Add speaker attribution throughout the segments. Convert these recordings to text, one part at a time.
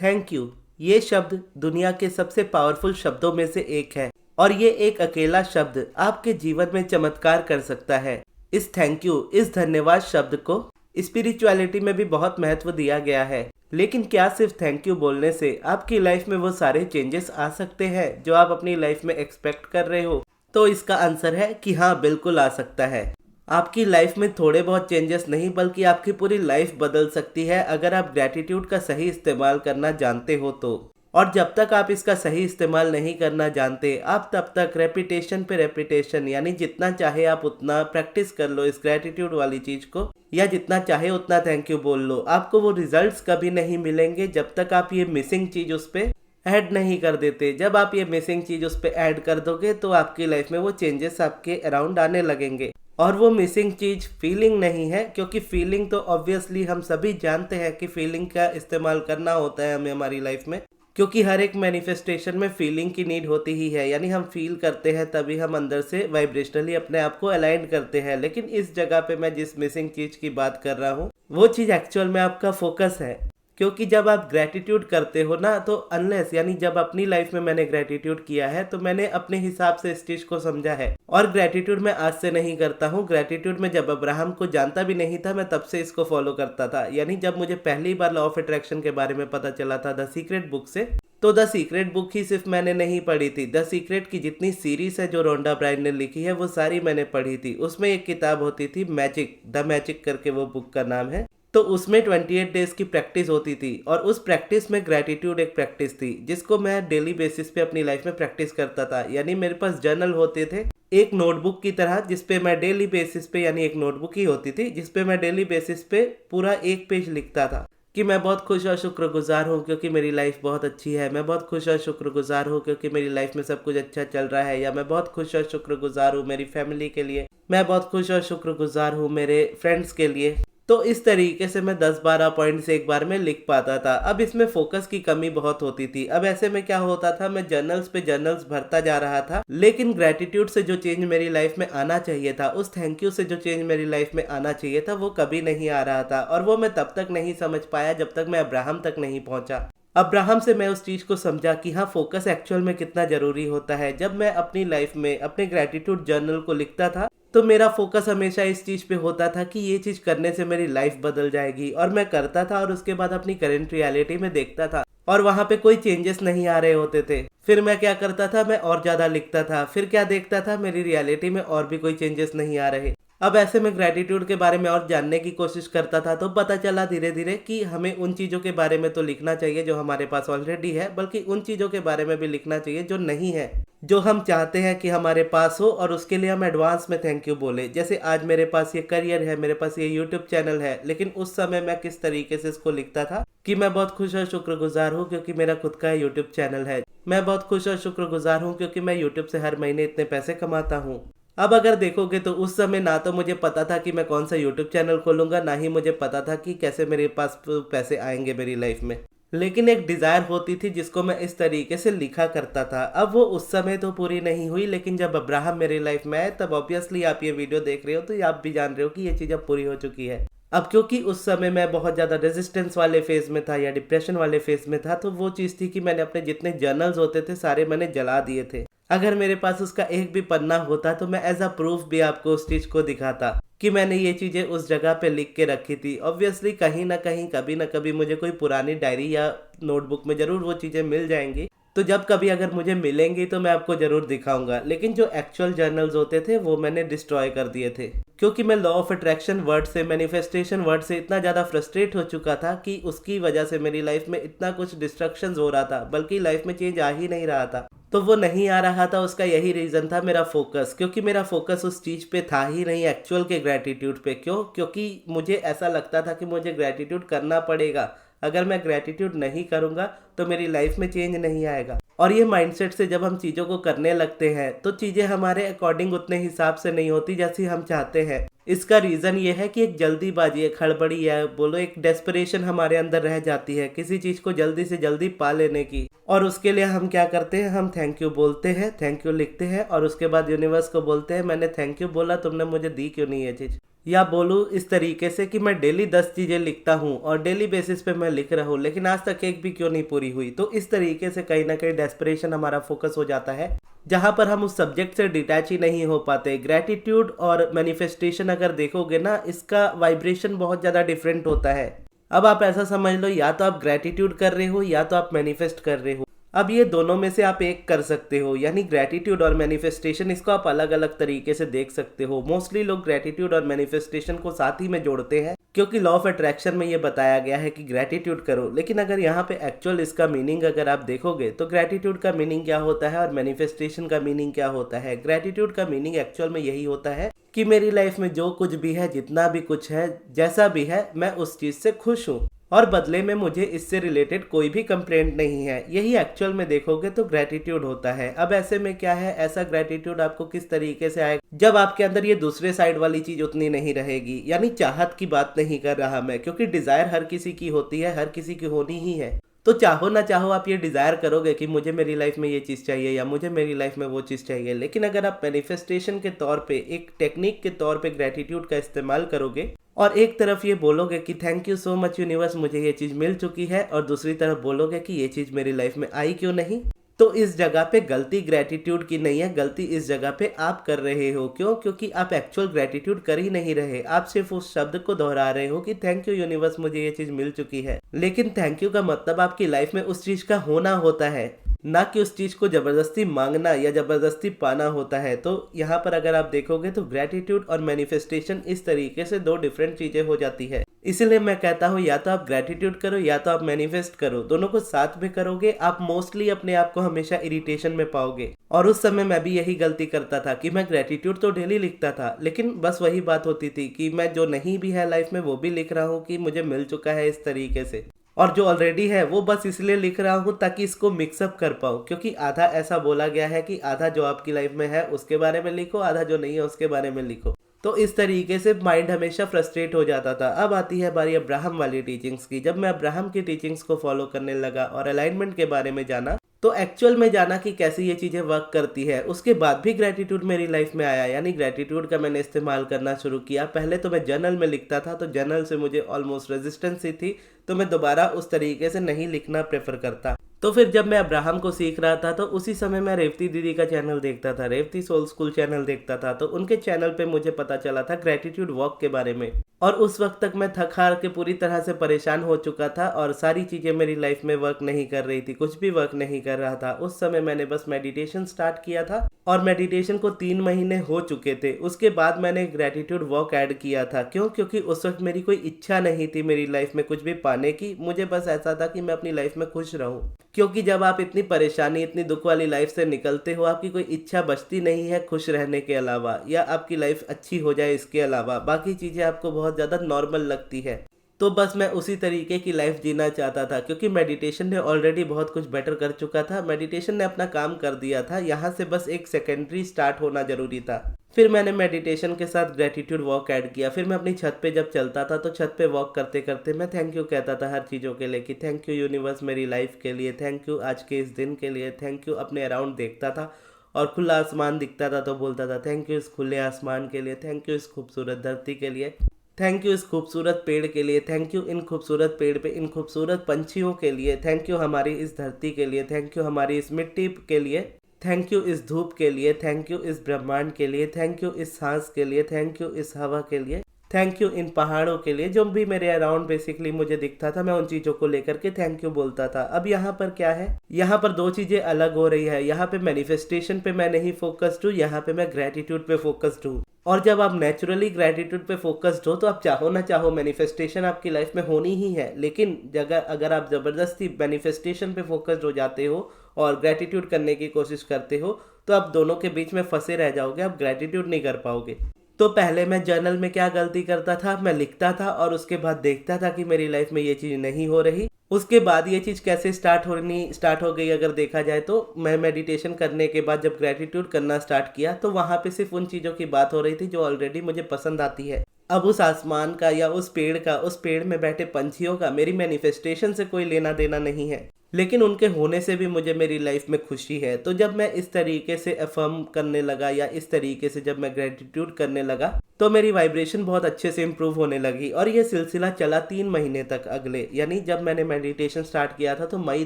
Speaker 1: Thank you ये शब्द दुनिया के सबसे पावरफुल शब्दों में से एक है और ये एक अकेला शब्द आपके जीवन में चमत्कार कर सकता है। इस थैंक यू, इस धन्यवाद शब्द को स्पिरिचुअलिटी में भी बहुत महत्व दिया गया है। लेकिन क्या सिर्फ थैंक यू बोलने से आपकी लाइफ में वो सारे चेंजेस आ सकते हैं जो आप अपनी लाइफ में एक्सपेक्ट कर रहे हो? तो इसका आंसर है कि हाँ, बिल्कुल आ सकता है। आपकी लाइफ में थोड़े बहुत चेंजेस नहीं बल्कि आपकी पूरी लाइफ बदल सकती है अगर आप ग्रैटिट्यूड का सही इस्तेमाल करना जानते हो तो। और जब तक आप इसका सही इस्तेमाल नहीं करना जानते, आप तब तक रेपिटेशन पे रेपिटेशन यानी जितना चाहे आप उतना प्रैक्टिस कर लो इस ग्रैटिट्यूड वाली चीज को, या जितना चाहे उतना थैंक यू बोल लो, आपको वो रिजल्ट्स कभी नहीं मिलेंगे जब तक आप ये मिसिंग चीज उस पर ऐड नहीं कर देते। जब आप ये मिसिंग चीज उस पर ऐड कर दोगे तो आपकी लाइफ में वो चेंजेस आपके अराउंड आने लगेंगे। और वो मिसिंग चीज फीलिंग नहीं है, क्योंकि फीलिंग तो ऑब्वियसली हम सभी जानते हैं कि फीलिंग का इस्तेमाल करना होता है हमें हमारी लाइफ में, क्योंकि हर एक मैनिफेस्टेशन में फीलिंग की नीड होती ही है। यानी हम फील करते हैं तभी हम अंदर से वाइब्रेशनली अपने आप को अलाइन करते हैं। लेकिन इस जगह पे मैं जिस मिसिंग चीज की बात कर रहा हूँ वो चीज एक्चुअल में आपका फोकस है। क्योंकि जब आप ग्रैटिट्यूड करते हो ना, तो अनलेस यानी जब अपनी लाइफ में मैंने ग्रैटिट्यूड किया है तो मैंने अपने हिसाब से इस चीज को समझा है। और ग्रैटिट्यूड मैं आज से नहीं करता हूँ, ग्रैटिट्यूड में जब अब्राहम को जानता भी नहीं था मैं तब से इसको फॉलो करता था। यानी जब मुझे पहली बार लॉ ऑफ अट्रैक्शन के बारे में पता चला था द सीक्रेट बुक से, तो द सीक्रेट बुक ही सिर्फ मैंने नहीं पढ़ी थी, द सीक्रेट की जितनी सीरीज है जो रोंडा ब्रायन ने लिखी है वो सारी मैंने पढ़ी थी। उसमें एक किताब होती थी मैजिक, द मैजिक करके वो बुक का नाम है। तो उसमें 28 डेज की प्रैक्टिस होती थी और उस प्रैक्टिस में ग्रैटिट्यूड एक प्रैक्टिस थी जिसको मैं डेली बेसिस पे अपनी लाइफ में प्रैक्टिस करता था। यानी मेरे पास जर्नल होते थे एक नोटबुक की तरह, जिसपे मैं डेली बेसिस पे, यानी एक नोटबुक ही होती थी जिसपे मैं डेली बेसिस पे पूरा एक पेज लिखता था कि मैं बहुत खुश और शुक्रगुजार हूँ क्योंकि मेरी लाइफ बहुत अच्छी है, मैं बहुत खुश और शुक्रगुजार हूँ क्योंकि मेरी लाइफ में सब कुछ अच्छा चल रहा है, या मैं बहुत खुश और शुक्रगुजार हूँ मेरी फैमिली के लिए, मैं बहुत खुश और शुक्रगुजार हूँ मेरे फ्रेंड्स के लिए। तो इस तरीके से मैं 10-12 पॉइंट्स एक बार में लिख पाता था। अब इसमें फोकस की कमी बहुत होती थी। अब ऐसे में क्या होता था, मैं जर्नल्स पे जर्नल्स भरता जा रहा था, लेकिन ग्रैटिट्यूड से जो चेंज मेरी लाइफ में आना चाहिए था, उस थैंक यू से जो चेंज मेरी लाइफ में आना चाहिए था, वो कभी नहीं आ रहा था। और वो मैं तब तक नहीं समझ पाया जब तक मैं अब्राहम तक नहीं पहुंचा। अब्राहम से मैं उस चीज को समझा कि हाँ, फोकस एक्चुअल में कितना जरूरी होता है। जब मैं अपनी लाइफ में अपने ग्रैटिट्यूड जर्नल को लिखता था तो मेरा फोकस हमेशा इस चीज पे होता था कि ये चीज करने से मेरी लाइफ बदल जाएगी, और मैं करता था और उसके बाद अपनी करंट रियलिटी में देखता था और वहां पे कोई चेंजेस नहीं आ रहे होते थे। फिर मैं क्या करता था, मैं और ज्यादा लिखता था, फिर क्या देखता था, मेरी रियलिटी में और भी कोई चेंजेस नहीं आ रहे। अब ऐसे में ग्रैटिट्यूड के बारे में और जानने की कोशिश करता था तो पता चला धीरे धीरे कि हमें उन चीज़ों के बारे में तो लिखना चाहिए जो हमारे पास ऑलरेडी है, बल्कि उन चीज़ों के बारे में भी लिखना चाहिए जो नहीं है, जो हम चाहते हैं कि हमारे पास हो, और उसके लिए हम एडवांस में थैंक यू बोले। जैसे आज मेरे पास ये करियर है, मेरे पास ये यूट्यूब चैनल है, लेकिन उस समय मैं किस तरीके से इसको लिखता था कि मैं बहुत खुश और शुक्रगुजार हूँ क्योंकि मेरा खुद का यूट्यूब चैनल है, मैं बहुत खुश और शुक्रगुजार हूँ क्योंकि मैं यूट्यूब से हर महीने इतने पैसे कमाता हूँ। अब अगर देखोगे तो उस समय ना तो मुझे पता था कि मैं कौन सा यूट्यूब चैनल खोलूंगा, ना ही मुझे पता था कि कैसे मेरे पास पैसे आएंगे मेरी लाइफ में, लेकिन एक डिजायर होती थी जिसको मैं इस तरीके से लिखा करता था। अब वो उस समय तो पूरी नहीं हुई, लेकिन जब अब्राहम मेरी लाइफ में आए तब ऑब्वियसली आप ये वीडियो देख रहे हो तो आप भी जान रहे हो कि ये चीज अब पूरी हो चुकी है। अब क्योंकि उस समय मैं बहुत ज़्यादा रेजिस्टेंस वाले फेज में था या डिप्रेशन वाले फेज में था, तो वो चीज़ थी कि मैंने अपने जितने जर्नल्स होते थे सारे मैंने जला दिए थे। अगर मेरे पास उसका एक भी पन्ना होता तो मैं एज अ प्रूफ भी आपको उस चीज़ को दिखाता कि मैंने ये चीज़ें उस जगह पे लिख के रखी थी। ऑब्वियसली कहीं ना कहीं कभी ना कभी मुझे कोई पुरानी डायरी या नोटबुक में ज़रूर वो चीज़ें मिल जाएंगी, तो जब कभी अगर मुझे मिलेंगी तो मैं आपको ज़रूर दिखाऊंगा। लेकिन जो एक्चुअल जर्नल्स होते थे वो मैंने डिस्ट्रॉय कर दिए थे, क्योंकि मैं लॉ ऑफ अट्रैक्शन वर्ड से, मैनिफेस्टेशन वर्ड से इतना ज़्यादा फ्रस्ट्रेट हो चुका था कि उसकी वजह से मेरी लाइफ में इतना कुछ डिस्ट्रक्शंस हो रहा था, बल्कि लाइफ में चेंज आ ही नहीं रहा था। तो वो नहीं आ रहा था, उसका यही रीज़न था, मेरा फोकस। क्योंकि मेरा फोकस उस चीज़ पे था ही नहीं, एक्चुअल के ग्रैटिट्यूड पे। क्यों? क्योंकि मुझे ऐसा लगता था कि मुझे ग्रैटिट्यूड करना पड़ेगा, अगर मैं ग्रैटिट्यूड नहीं करूँगा तो मेरी लाइफ में चेंज नहीं आएगा। और ये माइंडसेट से जब हम चीज़ों को करने लगते हैं तो चीज़ें हमारे अकॉर्डिंग उतने हिसाब से नहीं होती जैसी हम चाहते हैं। इसका रीज़न ये है कि एक जल्दीबाजी, एक हड़बड़ी है, बोलो एक डेस्परेशन हमारे अंदर रह जाती है किसी चीज़ को जल्दी से जल्दी पा लेने की। और उसके लिए हम क्या करते हैं, हम थैंक यू बोलते हैं, थैंक यू लिखते हैं, और उसके बाद यूनिवर्स को बोलते हैं मैंने थैंक यू बोला, तुमने मुझे दी क्यों नहीं ये चीज़। या बोलूँ इस तरीके से कि मैं डेली 10 चीज़ें लिखता हूँ और डेली बेसिस पे मैं लिख रहा हूँ, लेकिन आज तक एक भी क्यों नहीं पूरी हुई। तो इस तरीके से कहीं ना कहीं डेस्परेशन हमारा फोकस हो जाता है, जहाँ पर हम उस सब्जेक्ट से डिटैच ही नहीं हो पाते। ग्रेटिट्यूड और मैनिफेस्टेशन अगर देखोगे ना, इसका वाइब्रेशन बहुत ज़्यादा डिफरेंट होता है। अब आप ऐसा समझ लो, या तो आप ग्रेटिट्यूड कर रहे हो या तो आप मैनिफेस्ट कर रहे हो। अब ये दोनों में से आप एक कर सकते हो, यानी ग्रेटिट्यूड और मैनिफेस्टेशन, इसको आप अलग अलग तरीके से देख सकते हो। मोस्टली लोग ग्रेटिट्यूड और मैनिफेस्टेशन को साथ ही में जोड़ते हैं, क्योंकि लॉ ऑफ अट्रैक्शन में ये बताया गया है कि ग्रेटिट्यूड करो। लेकिन अगर यहाँ पे एक्चुअल इसका मीनिंग अगर आप देखोगे तो ग्रेटिट्यूड का मीनिंग क्या होता है और मैनिफेस्टेशन का मीनिंग क्या होता है। ग्रेटिट्यूड का मीनिंग एक्चुअल में यही होता है कि मेरी लाइफ में जो कुछ भी है, जितना भी कुछ है, जैसा भी है, मैं उस चीज से खुश हूँ और बदले में मुझे इससे रिलेटेड कोई भी कंप्लेंट नहीं है। यही एक्चुअल में देखोगे तो ग्रेटिट्यूड होता है। अब ऐसे में क्या है, ऐसा ग्रेटिट्यूड आपको किस तरीके से आएगा, जब आपके अंदर ये दूसरे साइड वाली चीज उतनी नहीं रहेगी। यानी चाहत की बात नहीं कर रहा मैं, क्योंकि डिजायर हर किसी की होती है, हर किसी की होनी ही है। तो चाहो ना चाहो आप ये डिजायर करोगे कि मुझे मेरी लाइफ में ये चीज चाहिए या मुझे मेरी लाइफ में वो चीज चाहिए। लेकिन अगर आप मैनिफेस्टेशन के तौर पे, एक टेक्निक के तौर पे ग्रेटिट्यूड का इस्तेमाल करोगे और एक तरफ ये बोलोगे कि thank you so much universe, मुझे ये चीज मिल चुकी है, और दूसरी तरफ बोलोगे कि ये चीज मेरी लाइफ में आई क्यों नहीं, तो इस जगह पे गलती ग्रेटिट्यूड की नहीं है, गलती इस जगह पे आप कर रहे हो। क्यों? क्योंकि आप एक्चुअल ग्रेटिट्यूड कर ही नहीं रहे, आप सिर्फ उस शब्द को दोहरा रहे हो कि थैंक यू यूनिवर्स, मुझे ये चीज मिल चुकी है। लेकिन थैंक यू का मतलब आपकी लाइफ में उस चीज का होना होता है, ना कि उस चीज को जबरदस्ती मांगना या जबरदस्ती पाना होता है। तो यहाँ पर अगर आप देखोगे तो ग्रेटिट्यूड और मैनिफेस्टेशन इस तरीके से दो डिफरेंट चीजें हो जाती है। इसलिए मैं कहता हूँ या तो आप ग्रेटिट्यूड करो या तो आप मैनिफेस्ट करो, दोनों को साथ में करोगे आप मोस्टली अपने आप को हमेशा इरिटेशन में पाओगे। और उस समय मैं भी यही गलती करता था कि मैं ग्रेटिट्यूड तो डेली लिखता था, लेकिन बस वही बात होती थी कि मैं जो नहीं भी है लाइफ में वो भी लिख रहा हूँ कि मुझे मिल चुका है इस तरीके से, और जो ऑलरेडी है वो बस इसलिए लिख रहा हूँ ताकि इसको मिक्सअप कर पाऊँ। क्योंकि आधा ऐसा बोला गया है कि आधा जो आपकी लाइफ में है उसके बारे में लिखो, आधा जो नहीं है उसके बारे में लिखो। तो इस तरीके से माइंड हमेशा फ्रस्ट्रेट हो जाता था। अब आती है बारी अब्राहम वाली टीचिंग्स की। जब मैं अब्राहम की टीचिंग्स को फॉलो करने लगा और अलाइनमेंट के बारे में जाना, तो एक्चुअल में जाना कि कैसे ये चीज़ें वर्क करती है, उसके बाद भी ग्रेटिट्यूड मेरी लाइफ में आया। यानी ग्रेटिट्यूड का मैंने इस्तेमाल करना शुरू किया। पहले तो मैं जर्नल में लिखता था, तो जर्नल से मुझे ऑलमोस्ट रेजिस्टेंस ही थी, तो मैं दोबारा उस तरीके से नहीं लिखना प्रेफर करता। तो फिर जब मैं अब्राहम को सीख रहा था तो उसी समय मैं रेवती दीदी का चैनल देखता था, रेवती सोल स्कूल चैनल देखता था। तो उनके चैनल पे मुझे पता चला था ग्रेटिट्यूड वॉक के बारे में, और उस वक्त तक मैं थक हार के पूरी तरह से परेशान हो चुका था और सारी चीज़ें मेरी लाइफ में वर्क नहीं कर रही थी, कुछ भी वर्क नहीं कर रहा था। उस समय मैंने बस मेडिटेशन स्टार्ट किया था और मेडिटेशन को 3 महीने हो चुके थे। उसके बाद मैंने ग्रेटिट्यूड वॉक ऐड किया था। क्यों? क्योंकि उस वक्त मेरी कोई इच्छा नहीं थी मेरी लाइफ में कुछ भी पाने की, मुझे बस ऐसा था कि मैं अपनी लाइफ में खुश रहूं। क्योंकि जब आप इतनी परेशानी, इतनी दुख वाली लाइफ से निकलते हो, आपकी कोई इच्छा बचती नहीं है खुश रहने के अलावा, या आपकी लाइफ अच्छी हो जाए इसके अलावा, बाकी चीज़ें आपको बहुत ज़्यादा नॉर्मल लगती है। तो बस मैं उसी तरीके की लाइफ जीना चाहता था, क्योंकि मेडिटेशन ने ऑलरेडी बहुत कुछ बेटर कर चुका था, मेडिटेशन ने अपना काम कर दिया था, यहाँ से बस एक सेकेंडरी स्टार्ट होना जरूरी था। फिर मैंने मेडिटेशन के साथ ग्रेटिट्यूड वॉक ऐड किया। फिर मैं अपनी छत पे जब चलता था तो छत पे वॉक करते करते मैं थैंक यू कहता था हर चीज़ों के लिए, कि थैंक यू यूनिवर्स मेरी लाइफ के लिए, थैंक यू आज के इस दिन के लिए, थैंक यू। अपने अराउंड देखता था और खुला आसमान दिखता था तो बोलता था थैंक यू इस खुले आसमान के लिए, थैंक यू इस खूबसूरत धरती के लिए, थैंक यू इस खूबसूरत पेड़ के लिए, थैंक यू इन खूबसूरत पेड़ पे इन खूबसूरत पंछियों के लिए, थैंक यू हमारी इस धरती के लिए, थैंक यू हमारी इस मिट्टी के लिए, थैंक यू इस धूप के लिए, थैंक यू इस ब्रह्मांड के लिए, थैंक यू इस सांस के लिए, थैंक यू इस हवा के लिए, थैंक यू इन पहाड़ों के लिए। जो भी मेरे अराउंड बेसिकली मुझे दिखता था मैं उन चीज़ों को लेकर के थैंक यू बोलता था। अब यहाँ पर क्या है, यहाँ पर दो चीज़ें अलग हो रही है। यहाँ पे मैनिफेस्टेशन पे मैं नहीं फोकस्ड हूँ, यहाँ पे मैं ग्रेटिट्यूड पे फोकस्ड हूँ। और जब आप नेचुरली ग्रेटिट्यूड पे फोकस्ड हो तो आप चाहो ना चाहो मैनिफेस्टेशन आपकी लाइफ में होनी ही है। लेकिन अगर आप ज़बरदस्ती मैनिफेस्टेशन पे फोकस्ड हो जाते हो और ग्रेटिट्यूड करने की कोशिश करते हो तो आप दोनों के बीच में फंसे रह जाओगे, आप ग्रेटिट्यूड नहीं कर पाओगे। तो पहले मैं जर्नल में क्या गलती करता था, मैं लिखता था और उसके बाद देखता था कि मेरी लाइफ में ये चीज़ नहीं हो रही। उसके बाद ये चीज़ कैसे स्टार्ट हो गई अगर देखा जाए तो मैं मेडिटेशन करने के बाद जब ग्रेटिट्यूड करना स्टार्ट किया तो वहाँ पे सिर्फ उन चीज़ों की बात हो रही थी जो ऑलरेडी मुझे पसंद आती है। अब उस आसमान का या उस पेड़ में बैठे पंछियों का मेरी मैनिफेस्टेशन से कोई लेना देना नहीं है। लेकिन उनके होने से भी मुझे मेरी लाइफ में खुशी है। तो जब मैं इस तरीके से अफर्म करने लगा या इस तरीके से जब मैं ग्रेटिट्यूड करने लगा तो मेरी वाइब्रेशन बहुत अच्छे से इम्प्रूव होने लगी और ये सिलसिला चला 3 महीने तक अगले, यानी जब मैंने मेडिटेशन स्टार्ट किया था तो मई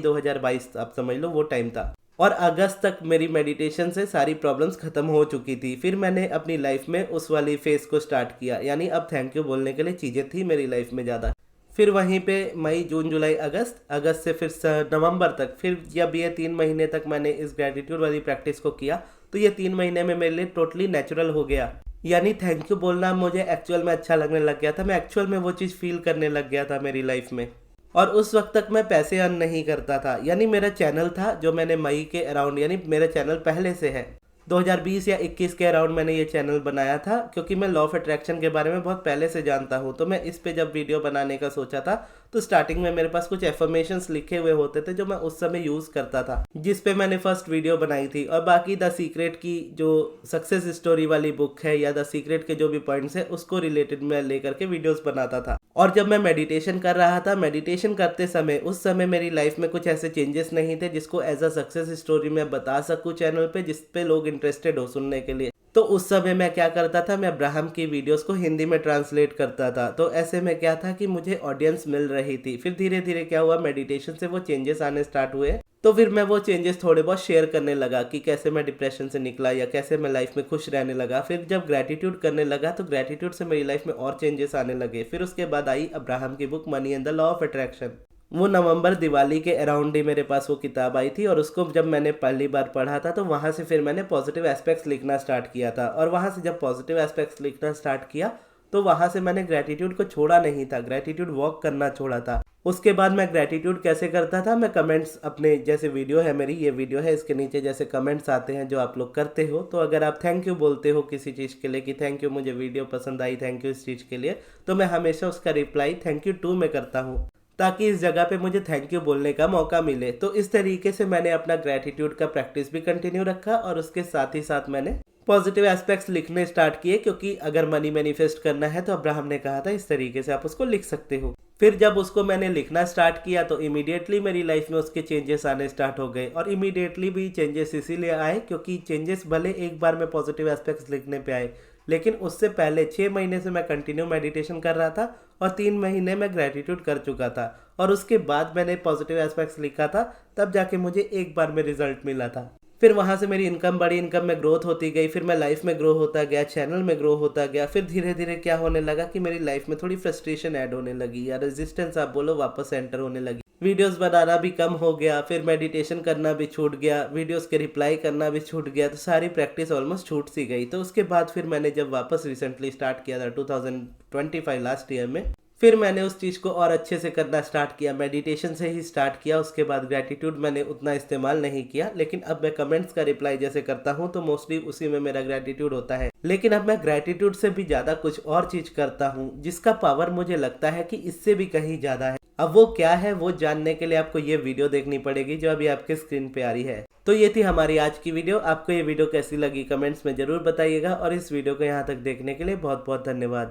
Speaker 1: 2022 आप समझ लो वो टाइम था, और अगस्त तक मेरी मेडिटेशन से सारी प्रॉब्लम्स खत्म हो चुकी थी। फिर मैंने अपनी लाइफ में उस वाली फेज को स्टार्ट किया, यानी अब थैंक यू बोलने के लिए चीज़ें थी मेरी लाइफ में ज़्यादा। फिर वहीं पे मई जून जुलाई अगस्त, अगस्त से फिर नवंबर तक, फिर जब ये 3 महीने तक मैंने इस ग्रेटिट्यूड वाली प्रैक्टिस को किया तो ये 3 महीने में मेरे लिए टोटली नेचुरल हो गया। यानी थैंक यू बोलना मुझे एक्चुअल में अच्छा लगने लग गया था, मैं एक्चुअल में वो चीज़ फील करने लग गया था मेरी लाइफ में। और उस वक्त तक मैं पैसे अर्न नहीं करता था, यानी मेरा चैनल था जो मैंने मई के अराउंड, यानी मेरा चैनल पहले से है 2020 या 21 के अराउंड मैंने ये चैनल बनाया था, क्योंकि मैं लॉ ऑफ अट्रैक्शन के बारे में बहुत पहले से जानता हूँ। तो मैं इस पे जब वीडियो बनाने का सोचा था तो स्टार्टिंग में मेरे पास कुछ एफर्मेशंस लिखे हुए होते थे जो मैं उस समय यूज़ करता था, जिस पे मैंने फर्स्ट वीडियो बनाई थी। और बाकी द सीक्रेट की जो सक्सेस स्टोरी वाली बुक है या द सीक्रेट के जो भी पॉइंट्स है उसको रिलेटेड मैं लेकर के वीडियोस बनाता था। और जब मैं मेडिटेशन कर रहा था, मेडिटेशन करते समय उस समय मेरी लाइफ में कुछ ऐसे चेंजेस नहीं थे जिसको एज अ सक्सेस स्टोरी मैं बता सकूं चैनल पे, जिस पे लोग इंटरेस्टेड हो सुनने के लिए। तो उस समय मैं क्या करता था, मैं अब्राहम की वीडियोस को हिंदी में ट्रांसलेट करता था। तो ऐसे में क्या था कि मुझे ऑडियंस मिल रही थी। फिर धीरे धीरे क्या हुआ, मेडिटेशन से वो चेंजेस आने स्टार्ट हुए। तो फिर मैं वो चेंजेस थोड़े बहुत शेयर करने लगा कि कैसे मैं डिप्रेशन से निकला या कैसे मैं लाइफ में खुश रहने लगा। फिर जब ग्रेटिट्यूड करने लगा तो ग्रेटिट्यूड से मेरी लाइफ में और चेंजेस आने लगे। फिर उसके बाद आई अब्राहम की book money and the law of attraction. वो नवंबर दिवाली के अराउंड ही मेरे पास वो किताब आई थी, और उसको जब मैंने पहली बार पढ़ा था तो वहाँ से फिर मैंने पॉजिटिव एस्पेक्ट्स लिखना स्टार्ट किया था। और वहाँ से जब पॉजिटिव एस्पेक्ट्स लिखना स्टार्ट किया तो वहाँ से मैंने ग्रेटिट्यूड को छोड़ा नहीं था, ग्रेटिट्यूड वॉक करना छोड़ा था। उसके बाद मैं ग्रेटिट्यूड कैसे करता था, मैं कमेंट्स अपने, जैसे वीडियो है मेरी, ये वीडियो है, इसके नीचे जैसे कमेंट्स आते हैं जो आप लोग करते हो, तो अगर आप थैंक यू बोलते हो किसी चीज़ के लिए कि थैंक यू मुझे वीडियो पसंद आई, थैंक यू इस चीज़ के लिए, तो मैं हमेशा उसका रिप्लाई थैंक यू टू में करता हूँ, ताकि इस जगह पे मुझे थैंक यू बोलने का मौका मिले। तो इस तरीके से मैंने अपना ग्रेटिट्यूड का प्रैक्टिस भी कंटिन्यू रखा, और उसके साथ ही साथ मैंने पॉजिटिव एस्पेक्ट्स लिखने स्टार्ट किए, क्योंकि अगर मनी मैनिफेस्ट करना है तो अब्राहम ने कहा था इस तरीके से आप उसको लिख सकते हो। फिर जब उसको मैंने लिखना स्टार्ट किया तो इमीडिएटली मेरी लाइफ में उसके चेंजेस आने स्टार्ट हो गए। और इमीडिएटली भी चेंजेस इसीलिए आए क्योंकि चेंजेस भले एक बार में पॉजिटिव एस्पेक्ट्स लिखने पे आए, लेकिन उससे पहले 6 महीने से मैं कंटिन्यू मेडिटेशन कर रहा था और 3 महीने में ग्रेटिट्यूड कर चुका था, और उसके बाद मैंने पॉजिटिव एस्पेक्ट्स लिखा था, तब जाके मुझे एक बार में रिजल्ट मिला था। फिर वहाँ से मेरी इनकम बढ़ी, इनकम में ग्रोथ होती गई, फिर मैं लाइफ में ग्रो होता गया, चैनल में ग्रो होता गया। फिर धीरे धीरे क्या होने लगा कि मेरी लाइफ में थोड़ी फ्रस्ट्रेशन ऐड होने लगी, या रेजिस्टेंस आप बोलो, वापस एंटर होने लगी। वीडियोस बनाना भी कम हो गया, फिर मेडिटेशन करना भी छूट गया, वीडियोस के रिप्लाई करना भी छूट गया, तो सारी प्रैक्टिस ऑलमोस्ट छूट सी गई। तो उसके बाद फिर मैंने जब वापस रिसेंटली स्टार्ट किया था 2025 लास्ट ईयर में, फिर मैंने उस चीज़ को और अच्छे से करना स्टार्ट किया, मेडिटेशन से ही स्टार्ट किया। उसके बाद ग्रेटिट्यूड मैंने उतना इस्तेमाल नहीं किया, लेकिन अब मैं कमेंट्स का रिप्लाई जैसे करता हूँ तो मोस्टली उसी में मेरा ग्रेटिट्यूड होता है। लेकिन अब मैं ग्रेटिट्यूड से भी ज़्यादा कुछ और चीज़ करता हूँ जिसका पावर मुझे लगता है कि इससे भी कहीं ज़्यादा है। अब वो क्या है, वो जानने के लिए आपको ये वीडियो देखनी पड़ेगी जो अभी आपके स्क्रीन पे आ रही है। तो ये थी हमारी आज की वीडियो। आपको ये वीडियो कैसी लगी कमेंट्स में ज़रूर बताइएगा, और इस वीडियो को यहाँ तक देखने के लिए बहुत बहुत धन्यवाद।